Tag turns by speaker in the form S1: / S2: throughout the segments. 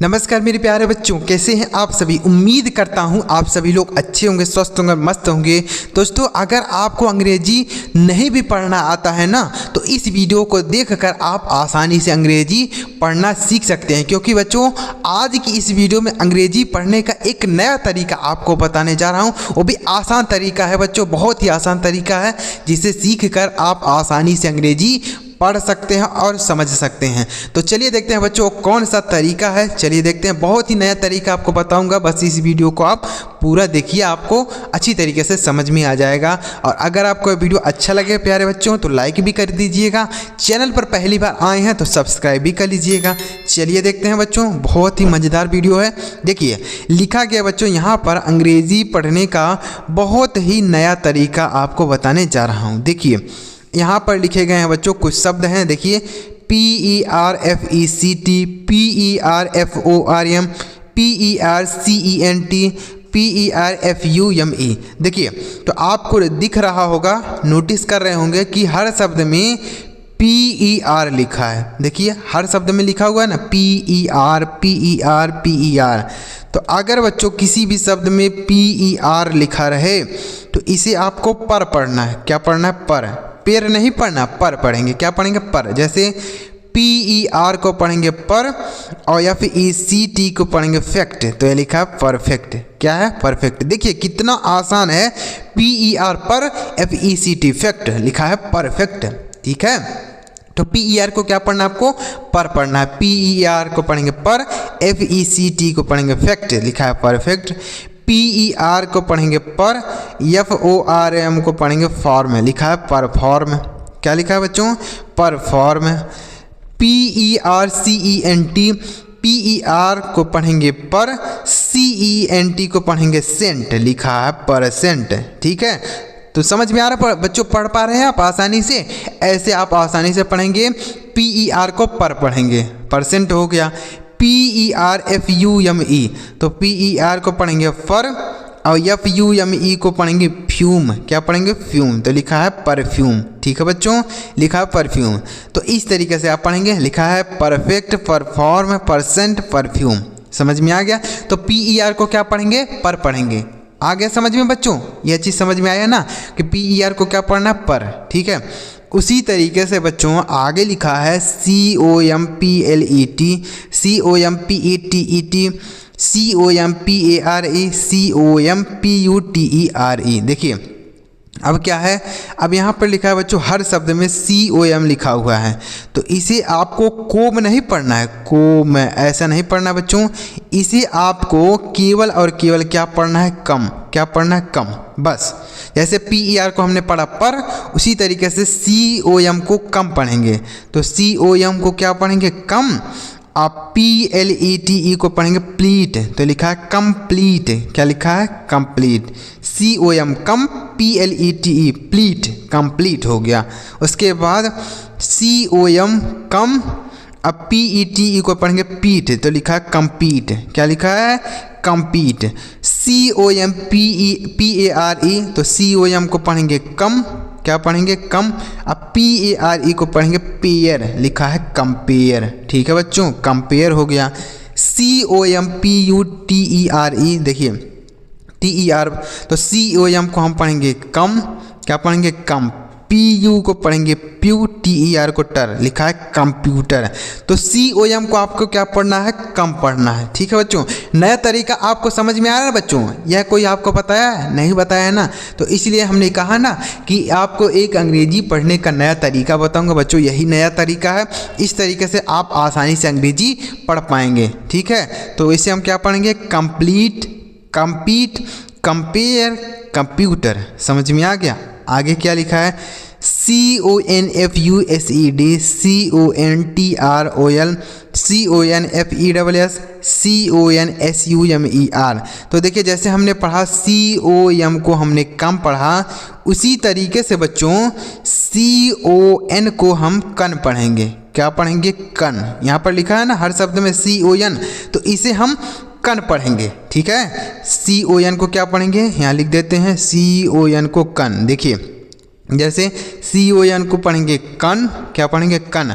S1: नमस्कार मेरे प्यारे बच्चों, कैसे हैं आप सभी। उम्मीद करता हूं आप सभी लोग अच्छे होंगे, स्वस्थ होंगे, मस्त होंगे। दोस्तों, अगर आपको अंग्रेजी नहीं भी पढ़ना आता है ना, तो इस वीडियो को देखकर आप आसानी से अंग्रेजी पढ़ना सीख सकते हैं। क्योंकि बच्चों, आज की इस वीडियो में अंग्रेजी पढ़ने का एक नया तरीका आपको बताने जा रहा हूँ। वो भी आसान तरीका है बच्चों, बहुत ही आसान तरीका है, जिसे सीख कर आप आसानी से अंग्रेजी पढ़ सकते हैं और समझ सकते हैं। तो चलिए देखते हैं बच्चों कौन सा तरीका है। चलिए देखते हैं, बहुत ही नया तरीका आपको बताऊंगा। बस इस वीडियो को आप पूरा देखिए, आपको अच्छी तरीके से समझ में आ जाएगा। और अगर आपको वीडियो अच्छा लगे प्यारे बच्चों, तो लाइक भी कर दीजिएगा। चैनल पर पहली बार आए हैं तो सब्सक्राइब भी कर लीजिएगा। चलिए देखते हैं बच्चों, बहुत ही मज़ेदार वीडियो है। देखिए लिखा गया बच्चों, यहाँ पर अंग्रेज़ी पढ़ने का बहुत ही नया तरीका आपको बताने जा रहा हूँ। देखिए यहाँ पर लिखे गए हैं बच्चों कुछ शब्द हैं। देखिए PERFECT, PERFORM, PERCENT, PERFUME। देखिए तो आपको दिख रहा होगा, नोटिस कर रहे होंगे कि हर शब्द में PER लिखा है। देखिए हर शब्द में लिखा हुआ है ना, PER PER PER। तो अगर बच्चों किसी भी शब्द में PER लिखा रहे तो इसे आपको पर पढ़ना है। क्या पढ़ना है? पर। पेर नहीं पढ़ना, पर पढ़ेंगे। क्या पढ़ेंगे? पर। जैसे PER को पढ़ेंगे पर, और या फिर ECT को पढ़ेंगे फैक्ट, तो ये लिखा है परफेक्ट। क्या है? परफेक्ट। देखिए कितना आसान है। PER पर, FECT फैक्ट, लिखा है परफेक्ट। ठीक है, तो PER को क्या पढ़ना है? आपको पर पढ़ना है। PER को पढ़ेंगे पर, FECT को पढ़ेंगे फैक्ट, लिखा है परफेक्ट। PER को पढ़ेंगे पर, FORM को पढ़ेंगे फॉर्म, लिखा है परफॉर्म। क्या लिखा है बच्चों? परफॉर्म। PERCENT, PER को पढ़ेंगे पर, CENT को पढ़ेंगे सेंट, लिखा है परसेंट। ठीक है, तो समझ में आ रहा है बच्चों? पढ़ पा रहे हैं आप आसानी से? ऐसे आप आसानी से पढ़ेंगे। PER को पर पढ़ेंगे, परसेंट हो गया। PERFUME, तो PER को पढ़ेंगे फर, और FUME को पढ़ेंगे फ्यूम। क्या पढ़ेंगे? फ्यूम, तो लिखा है परफ्यूम। ठीक है बच्चों, लिखा है परफ्यूम। तो इस तरीके से आप पढ़ेंगे। लिखा है परफेक्ट, परफॉर्म, परसेंट, परफ्यूम। समझ में आ गया? तो PER को क्या पढ़ेंगे? पर पढ़ेंगे। आ गया समझ में बच्चों? यह चीज़ समझ में आया ना कि PER को क्या पढ़ना? पर। ठीक है, उसी तरीके से बच्चों आगे लिखा है COMPLET, COMPETET, COMPARE, COMPUTERE। देखिए अब क्या है, अब यहाँ पर लिखा है बच्चों हर शब्द में COM लिखा हुआ है, तो इसे आपको कोम नहीं पढ़ना है, कोम ऐसा नहीं पढ़ना बच्चों। इसे आपको केवल और केवल क्या पढ़ना है? कम। क्या पढ़ना है? कम, बस। जैसे PER को हमने पढ़ा पर, उसी तरीके से COM को कम पढ़ेंगे। तो COM को क्या पढ़ेंगे? कम। आप PLETE को पढ़ेंगे प्लीट, तो लिखा है कंप्लीट। क्या लिखा है? कंप्लीट। COM कम, PLETE प्लीट, कंप्लीट हो गया। उसके बाद COM कम, अब PETE को पढ़ेंगे पीट, तो लिखा है कंपीट। क्या लिखा है? कंपीट। COMPARE, तो COM को पढ़ेंगे कम। क्या पढ़ेंगे? कम। अब PARE को पढ़ेंगे पेयर, लिखा है कंपेयर। ठीक है बच्चों, कंपेयर हो गया। COMPUTERE, देखिए TER, तो COM को हम पढ़ेंगे कम। क्या पढ़ेंगे? कम। PU को पढ़ेंगे प्यू, TER को टर, लिखा है कंप्यूटर। तो COM को आपको क्या पढ़ना है? कम पढ़ना है। ठीक है बच्चों, नया तरीका आपको समझ में आ रहा है बच्चों? यह कोई आपको बताया है? नहीं बताया है ना, तो इसलिए हमने कहा ना कि आपको एक अंग्रेजी पढ़ने का नया तरीका बताऊंगा बच्चों। यही नया तरीका है, इस तरीके से आप आसानी से अंग्रेजी पढ़ पाएंगे। ठीक है, तो इसे हम क्या पढ़ेंगे? Complete, compete, compare, computer. समझ में आ गया? आगे क्या लिखा है? CONFUSED, CONTROL, CONFESS, CONSUMER। तो देखिए जैसे हमने पढ़ा COM को हमने कम पढ़ा, उसी तरीके से बच्चों CON को हम कन पढ़ेंगे। क्या पढ़ेंगे? कन। यहाँ पर लिखा है ना हर शब्द में CON, तो इसे हम कन पढ़ेंगे। ठीक है, CON को क्या पढ़ेंगे? यहाँ लिख देते हैं CON को कन। देखिए जैसे CON को पढ़ेंगे कन, क्या पढ़ेंगे? कन।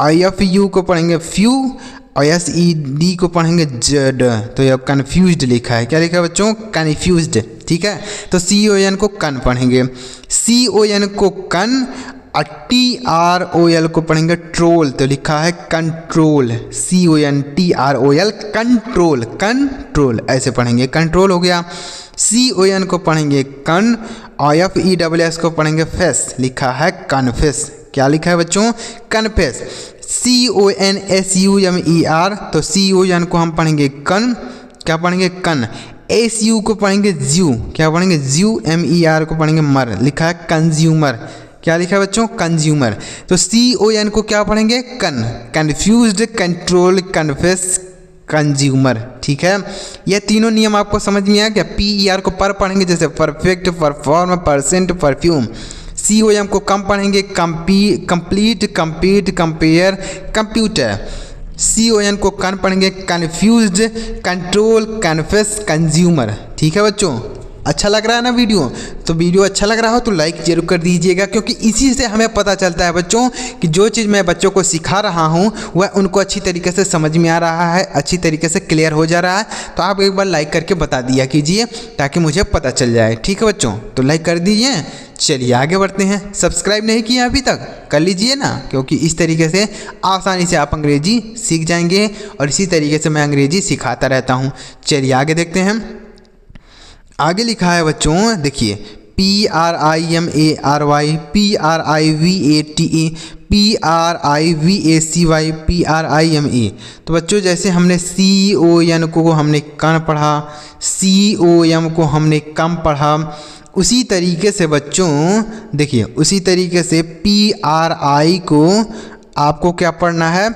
S1: IFU को पढ़ेंगे फ्यू, और SED को पढ़ेंगे जड, तो ये कन्फ्यूज्ड लिखा है। क्या लिखा है बच्चों? कन्फ्यूज्ड। ठीक है, तो CON को कन पढ़ेंगे, CON को कन, और TROL को पढ़ेंगे ट्रोल, तो लिखा है कंट्रोल, CONTROL कंट्रोल, कंट्रोल ऐसे पढ़ेंगे, कंट्रोल हो गया। CON को पढ़ेंगे कन, और FESS को पढ़ेंगे फेस, लिखा है कन्फेस। क्या लिखा है बच्चों? कन्फेस। CONSUMER, तो CON को हम पढ़ेंगे कन, क्या पढ़ेंगे? कन। SU को पढ़ेंगे ज्यू, क्या पढ़ेंगे? ज्यू। MER को पढ़ेंगे मर, लिखा है कंज्यूमर। क्या लिखा है बच्चों? कंज्यूमर। तो CON को क्या पढ़ेंगे? कन, कन्फ्यूज्ड, कंट्रोल, कन्फेस, कंज्यूमर। ठीक है, ये तीनों नियम आपको समझ में आया क्या? PER को पर पढ़ेंगे जैसे perfect, perform, percent, perfume. COM को कम पढ़ेंगे complete, compete, compare, computer. CON को कन पढ़ेंगे कन्फ्यूज्ड, कंट्रोल, कन्फेस, कंज्यूमर। ठीक है बच्चों, अच्छा लग रहा है ना वीडियो? तो वीडियो अच्छा लग रहा हो तो लाइक जरूर कर दीजिएगा, क्योंकि इसी से हमें पता चलता है बच्चों कि जो चीज़ मैं बच्चों को सिखा रहा हूँ वह उनको अच्छी तरीके से समझ में आ रहा है, अच्छी तरीके से क्लियर हो जा रहा है। तो आप एक बार लाइक करके बता दिया कीजिए ताकि मुझे पता चल जाए। ठीक है बच्चों, तो लाइक कर दीजिए। चलिए आगे बढ़ते हैं। सब्सक्राइब नहीं किया अभी तक? कर लीजिए ना, क्योंकि इस तरीके से आसानी से आप अंग्रेजी सीख जाएंगे और इसी तरीके से मैं अंग्रेजी सिखाता रहता हूँ। चलिए आगे देखते हैं। आगे लिखा है बच्चों, देखिए PRIMARY, PRIVATE, PRIVACY, PRIME। तो बच्चों जैसे हमने CON को हमने कन पढ़ा, COM को हमने कम पढ़ा, उसी तरीके से बच्चों देखिए, उसी तरीके से PRI को आपको क्या पढ़ना है?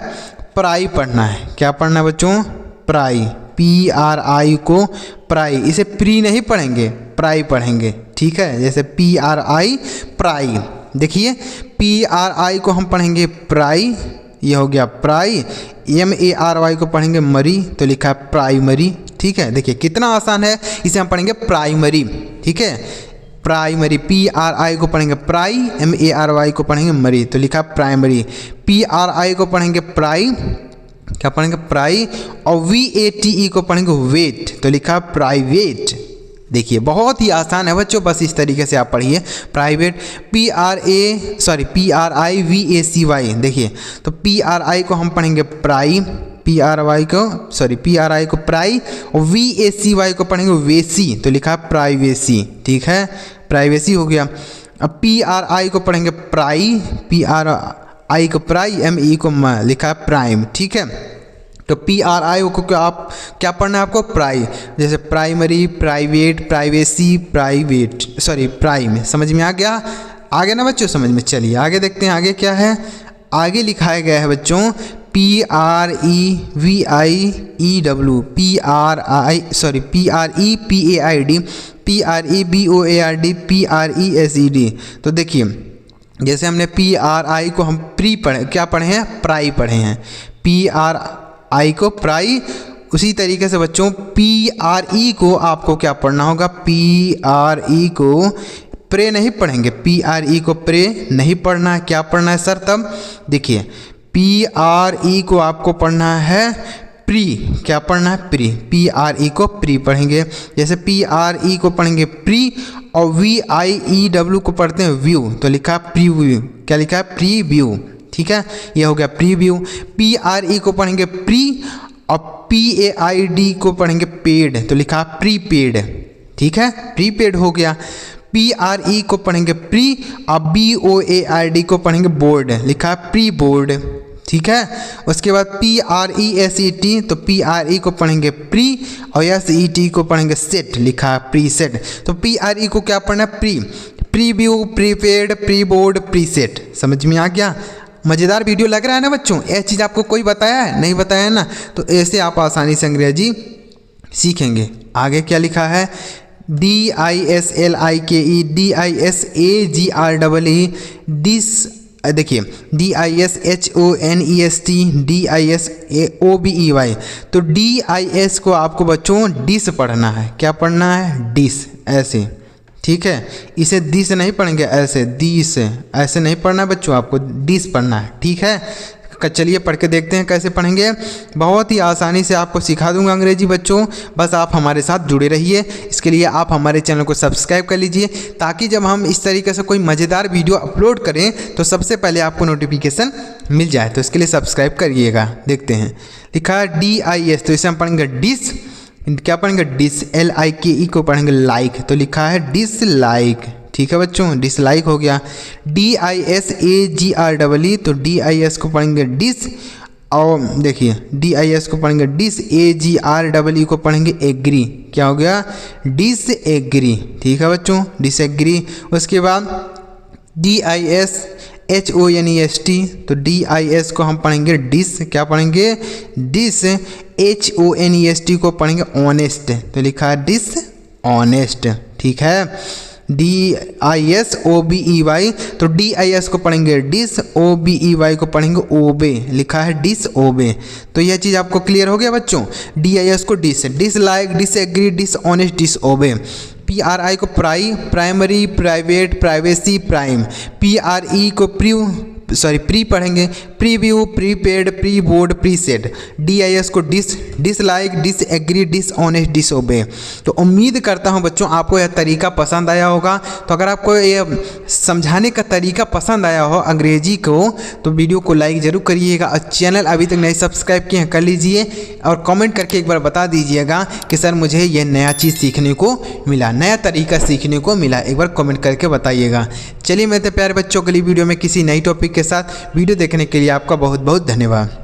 S1: प्राई पढ़ना है। क्या पढ़ना है बच्चों? प्राई। PRI को प्राई, इसे प्री नहीं पढ़ेंगे, प्राई पढ़ेंगे। ठीक है, जैसे PRI प्राई। देखिए PRI को हम पढ़ेंगे प्राई, ये हो गया प्राई। MARY को पढ़ेंगे मरी, तो लिखा है प्राइमरी। ठीक है, देखिए कितना आसान है, इसे हम पढ़ेंगे प्राइमरी। ठीक है, प्राइमरी। PRI को पढ़ेंगे प्राई, MARY को पढ़ेंगे मरी, तो लिखा प्राइमरी। PRI को पढ़ेंगे प्राई, क्या पढ़ेंगे? प्राई। और VATE को पढ़ेंगे वेट, तो लिखा प्राइवेट। देखिए बहुत ही आसान है बच्चों, बस इस तरीके से आप पढ़िए प्राइवेट। PRIVACY, देखिए तो PRI को हम पढ़ेंगे प्राई, PRI को प्राई, और VACY को पढ़ेंगे वेसी, तो लिखा प्राइवेसी। ठीक है, प्राइवेसी हो गया। अब PRI को पढ़ेंगे प्राई, PRI को प्राई, ME को लिखा है प्राइम। ठीक है, तो PRI को आप क्या पढ़ना है आपको? प्राई। जैसे प्राइमरी, प्राइवेट, प्राइवेसी, प्राइम। समझ में आ गया? आगे ना बच्चों समझ में? चलिए आगे देखते हैं, आगे क्या है। आगे लिखाया गया है बच्चों PREVIEW, PREPAID, PREBOARD, PRESED। तो देखिए जैसे हमने PRI को हम प्री पढ़े, क्या पढ़े हैं? प्राई पढ़े हैं। PRI को प्राई, उसी तरीके से बच्चों PRE को आपको क्या पढ़ना होगा? PRE को प्रे नहीं पढ़ेंगे, PRE को प्रे नहीं पढ़ना है। क्या पढ़ना है सर? तब देखिए PRE को आपको पढ़ना है प्री। क्या पढ़ना है? प्री। PRE को प्री पढ़ेंगे। जैसे PRE को पढ़ेंगे प्री, और VIEW को पढ़ते हैं व्यू, तो लिखा प्रीव्यू। क्या लिखा है? प्रीव्यू। ठीक है, ये हो गया प्रीव्यू। PRE को पढ़ेंगे प्री, और PAID को पढ़ेंगे पेड, तो लिखा प्रीपेड। ठीक है, प्रीपेड हो गया। PRE को पढ़ेंगे प्री, और BOARD को पढ़ेंगे बोर्ड, लिखा प्री बोर्ड। ठीक है, उसके बाद PRESET, तो PRE को पढ़ेंगे प्री, और SET को पढ़ेंगे सेट, लिखा प्री सेट। तो PRE को क्या पढ़ना है? Pre, preview, prepaid, pre board, pre set. समझ में आ गया? मज़ेदार वीडियो लग रहा है ना बच्चों? यह चीज़ आपको कोई बताया है? नहीं बताया है ना? तो ऐसे आप आसानी से अंग्रेजी सीखेंगे। आगे क्या लिखा है? DISLIKE, DISAGREE, देखिए DISHONEST, DISOBEY। तो DIS को आपको बच्चों डिस पढ़ना है। क्या पढ़ना है? डिस, ऐसे। ठीक है, इसे दिस नहीं पढ़ेंगे, ऐसे दिस, ऐसे नहीं पढ़ना है बच्चों, आपको डिस पढ़ना है। ठीक है, चलिए पढ़ के देखते हैं कैसे पढ़ेंगे। बहुत ही आसानी से आपको सिखा दूंगा अंग्रेजी बच्चों, बस आप हमारे साथ जुड़े रहिए। इसके लिए आप हमारे चैनल को सब्सक्राइब कर लीजिए ताकि जब हम इस तरीके से कोई मज़ेदार वीडियो अपलोड करें तो सबसे पहले आपको नोटिफिकेशन मिल जाए। तो इसके लिए सब्सक्राइब करिएगा। देखते हैं, लिखा है DIS, तो इसे हम पढ़ेंगे डिस। क्या पढ़ेंगे? डिस, LIKE को पढ़ेंगे लाइक, तो लिखा है डिसलाइक। ठीक है बच्चों, डिसलाइक हो गया। DISAGREE, तो DIS को पढ़ेंगे डिस। और देखिए DIS को पढ़ेंगे डिस, AGREE को पढ़ेंगे एग्री। क्या हो गया? Disagree. ठीक है बच्चों, डिस एग्री। उसके बाद DISHONEST, तो DIS को हम पढ़ेंगे डिस। क्या पढ़ेंगे? डिस। HONEST को पढ़ेंगे ऑनेस्ट, तो लिखा है डिस ऑनेस्ट। ठीक है। DISOBEY, तो DIS को पढ़ेंगे डिस, OBEY को पढ़ेंगे ओबे, लिखा है डिस ओबे। तो यह चीज़ आपको क्लियर हो गया बच्चों। DIS को dis, dislike, disagree, dishonest, disobey. PRI को primary, private, privacy, prime. PRE को प्री पढ़ेंगे, preview, prepaid, pre board, preset. DIS को डिसलाइक, डिसएग्री, डिसऑनेस्ट, डिसओबे। तो उम्मीद करता हूं बच्चों आपको यह तरीका पसंद आया होगा। तो अगर आपको यह समझाने का तरीका पसंद आया हो अंग्रेजी को तो वीडियो को लाइक ज़रूर करिएगा और चैनल अभी तक नहीं सब्सक्राइब किए हैं कर लीजिए और कमेंट करके एक बार बता दीजिएगा कि सर मुझे यह नया चीज़ सीखने को मिला, नया तरीका सीखने को मिला। एक बार कमेंट करके बताइएगा। चलिए मेरे प्यारे बच्चों, अगली वीडियो में किसी नई टॉपिक के साथ वीडियो देखने के लिए आपका बहुत बहुत धन्यवाद।